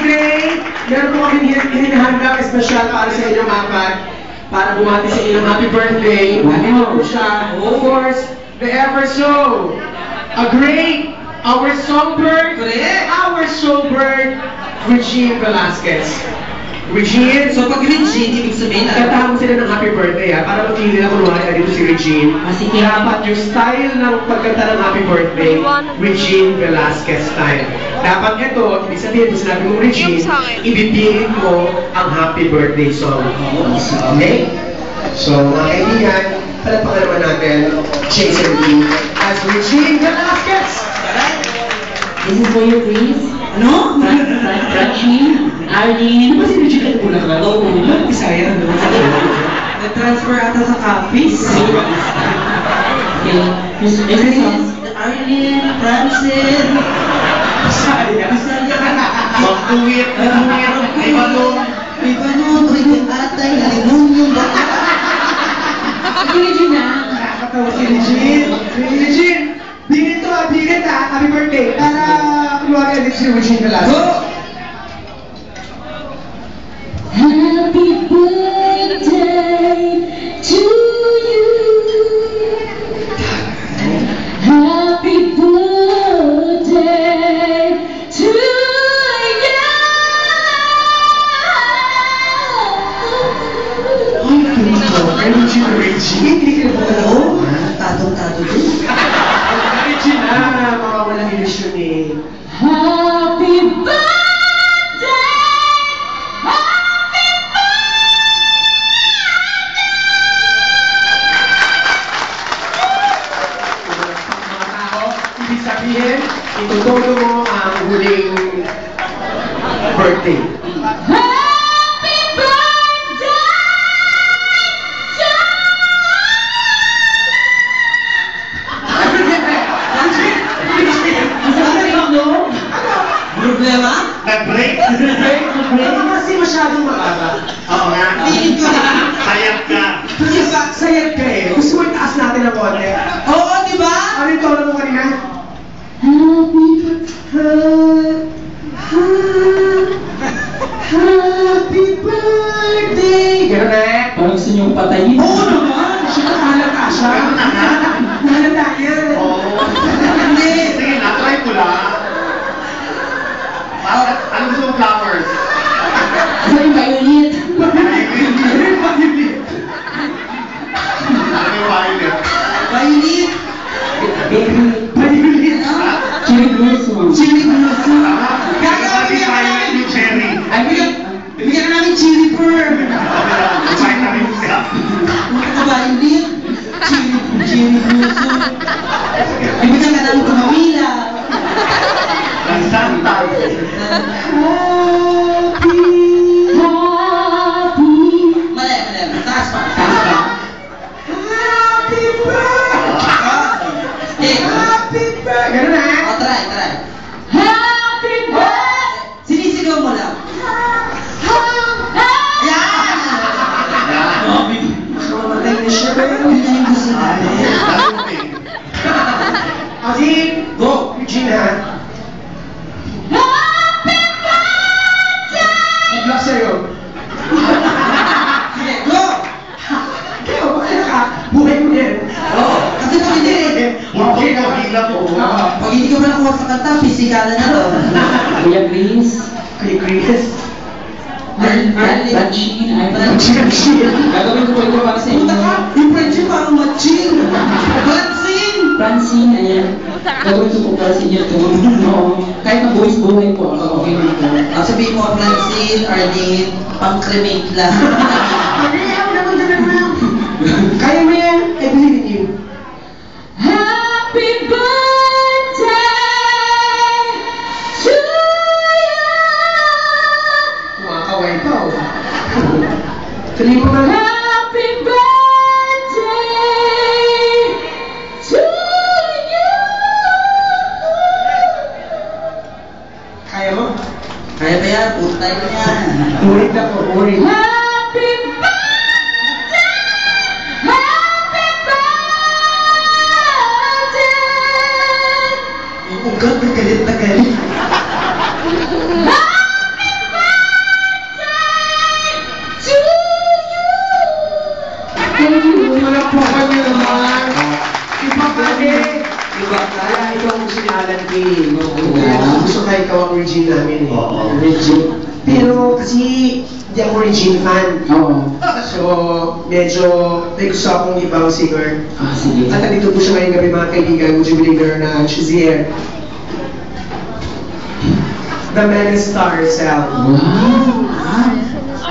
birthday! Meron po kami hinihandang espesyal para sa inyong apat. Para bumati sa inyong happy birthday. At ito po siya, of course, the ever so our songbird, Regine Velasquez. Regine, So pag Regine, ibig sabihin katahan mo sila ng happy birthday para mag-feel nila kunwari dito si Regine. Sige. Dapat yung style ng pagkanta ng happy birthday, Regine Velasquez style. Dapat ito, ibig sabihin kung sinabi mong Regine, ibipilit mo ang happy birthday song. Okay? So, mga kaibigan, palapakan naman natin Jason Lee as Regine Velasquez! This is for you, please. Ano? Regine, Arlene. Ba si Regine ka na ka? Oo, Bisaya na. Nag-transfer ata sa Capiz. Okay. This is Arlene, Francine. Bisaya. Magtuwit, iba nun, tuwid atay, halimun yung baka. Regine na. Nakakatawa si Regine. Regine, bigit happy birthday. Para kunwari ulit si Regine Velasquez. Go! Happy birthday to you. Happy birthday to you. Ay, Regine, hindi ka na Oo, tatong-tato din. Regine, makawalang ilusyon eh. Happy birthday! Happy Mga tao, ibig sabihin, itutulo mo ang huling birthday. Happy birthday! Problema? Nag-break? Ano kasi masyadong makaba? Oo nga. Pilit ko na. Sayap ka. Sayad ka eh. Gusto mo itaas natin ang konti. Oo, di ba? Ano yung tono mo kanina? Happy birthday! Ganun eh. Parang gusto niyong patayin. Oo naman! Siya nakalata siya. Ganun na nga. Nakalata yan. Oo. Hindi. Sige na, try ko lang. Ano gusto mong flowers? Ano yung violet? Ano yung violet? Ano yung violet? Violet. Violet? Cherry blossom. Chili blossom. Gagawin Gagawin violet yung cherry. Ay, bigyan na namin chili pearl. Vitamins ka. Violet. Chili blossom. Bigyan ka namin kumawila. Ang santa. Mali. Taas pa. Happy birthday! Eh, Happy birthday! Ganun na. try. Happy birthday! Sinisigaw mo lang. Yan! Mamatay na siya. Yun na yung gusto namin. Kasi, go! Regine ha. Happy birthday! Mag-block sa'yo. Sige, go! Kaya, bakit ka? Buhay mo din. Oo, kasi pag hindi, Burkot ko, hila ko. pag hindi ka ba nakuha sa kanta, pisikalan na to. Kuya Grace. Kay Chris. Regine, gagawin ko po ito para sa Punta inyo. ka, yung friendship parang matching. Francine! Francine, ayan. Gagawin ko po para sa inyo ito. Oo. Kahit na buhay po ako, okay na ito. Sabihin mo, Francine, Arlene, pang-cremate lang. Ayaw naman ganun na. Kaya mo yan. I believe in you. Happy birthday to you! Kumakaway pa oh. Tuloy mo na. Happy birthday to you! Kaya mo? Kaya ba yan? Puro tayo na yan. Ulit na po, ulit. Happy birthday! Happy birthday! Ang ugat, galit na galit. Happy Diba? Kaya ikaw ang gusto ni Alan Kay. Oo. Gusto ka ikaw ang Regine namin eh. Oo. Regine. Pero kasi hindi ako Regine fan. Oo. So, medyo may gusto akong ibang singer. Ah, sige. At nandito po siya ngayong gabi mga kaibigan, would you believe her na she's here? The megastar herself. Wow.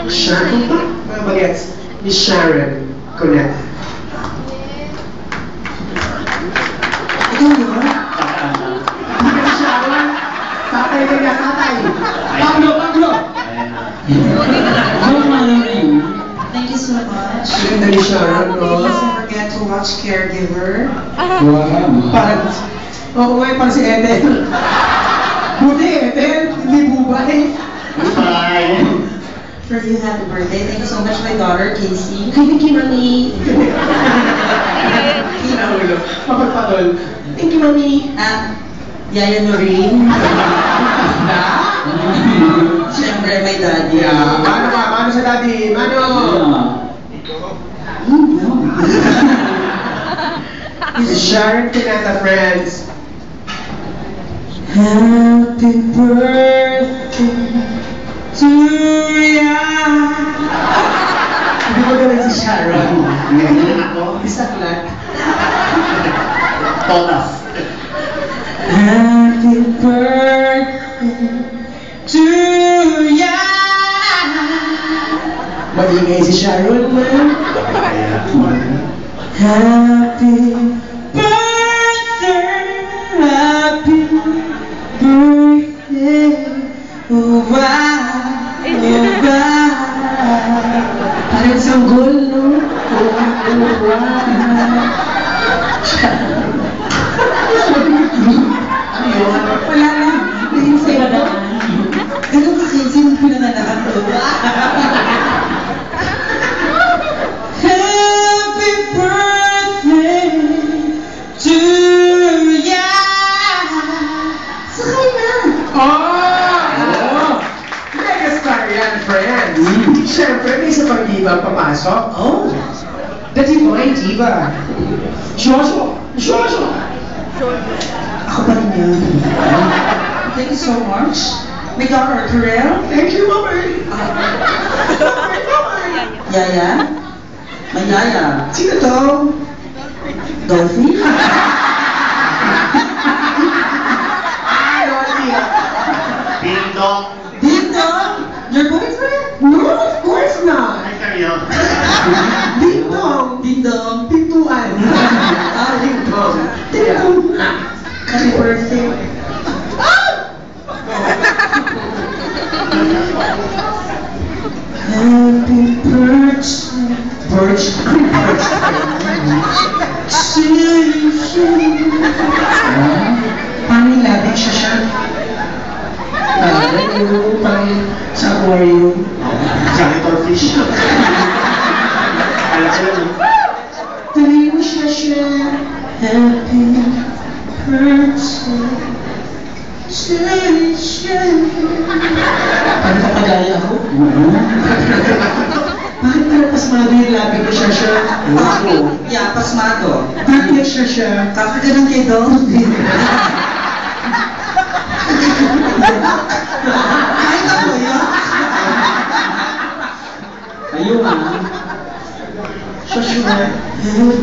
Sharon? Ano ba gets? Miss Sharon Connect. Ikaw yun? Hindi ka si Sharon? Tatay ka niya, tatay. Pablo, Pablo! Ano pangalan na yun? Thank you so much. Ganda ni Sharon, no? Please don't forget to watch Caregiver. Wow. Parang, oo nga, parang si Ethel. Buti, Ethel, hindi bubay. Bye. For you, happy birthday. Thank you so much, my daughter, Casey. Thank you, Mami. Kinaulo. Mapagpatol. Thank you, Mami. Yaya Noreen. Siyempre, my daddy. Yeah. Mano ka? Mano sa daddy? Mano! Sharon Pinata, friends. Happy birthday to ya. Hindi mo galing si Sharon. Ngayon ako. Isa lang. Tonas. Happy birthday to ya. Mag-ingay si Sharon, man. Happy birthday, happy birthday, oh wow, oh wow. Parang sanggol, no? Oh wow. Ano yun? Wala lang. Hindi sa iba. Ganun kasi, sino pinananakan ko? Happy birthday to ya. Sakay na. Oh! Megastar yan, friends. Siyempre, may isa pang diva ang papasok. Oh. The Divine Diva. Joshua! Joshua! Ako pa rin yun. Thank you so much. My daughter, Terrell. Thank you, Mama. Yaya. May Yaya. Sino to? Dolphy. Ding dong. Dito. Your boyfriend? No, of course not. Ay, kayo. Dingdong. Dindong. Pintuan. Ah, Dingdong. Dingdong. Happy birthday. Happy birthday. Paano yung labing siya siya? Parang sa aquarium. Janitor fish. Alam ko yun. Tuloy mo siya. Happy birthday. Paano kapagaya ako? Bakit parang pasmado yung labi ko siya? Yeah, pasmado. Bakit siya? Kakaganan kay Dolphy. Kahit ako yun. Ayun ah. Siya. Happy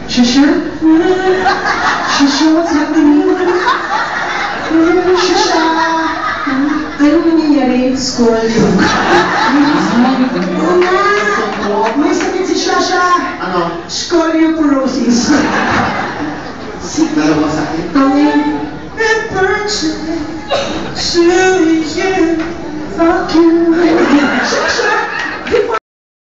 Shasha? Shasha, what's happening? Shasha? Anong nangyayari? School yun. Oo nga! May sakit si Shasha! Ano? Scoliosis. Dalawang sakit. Ang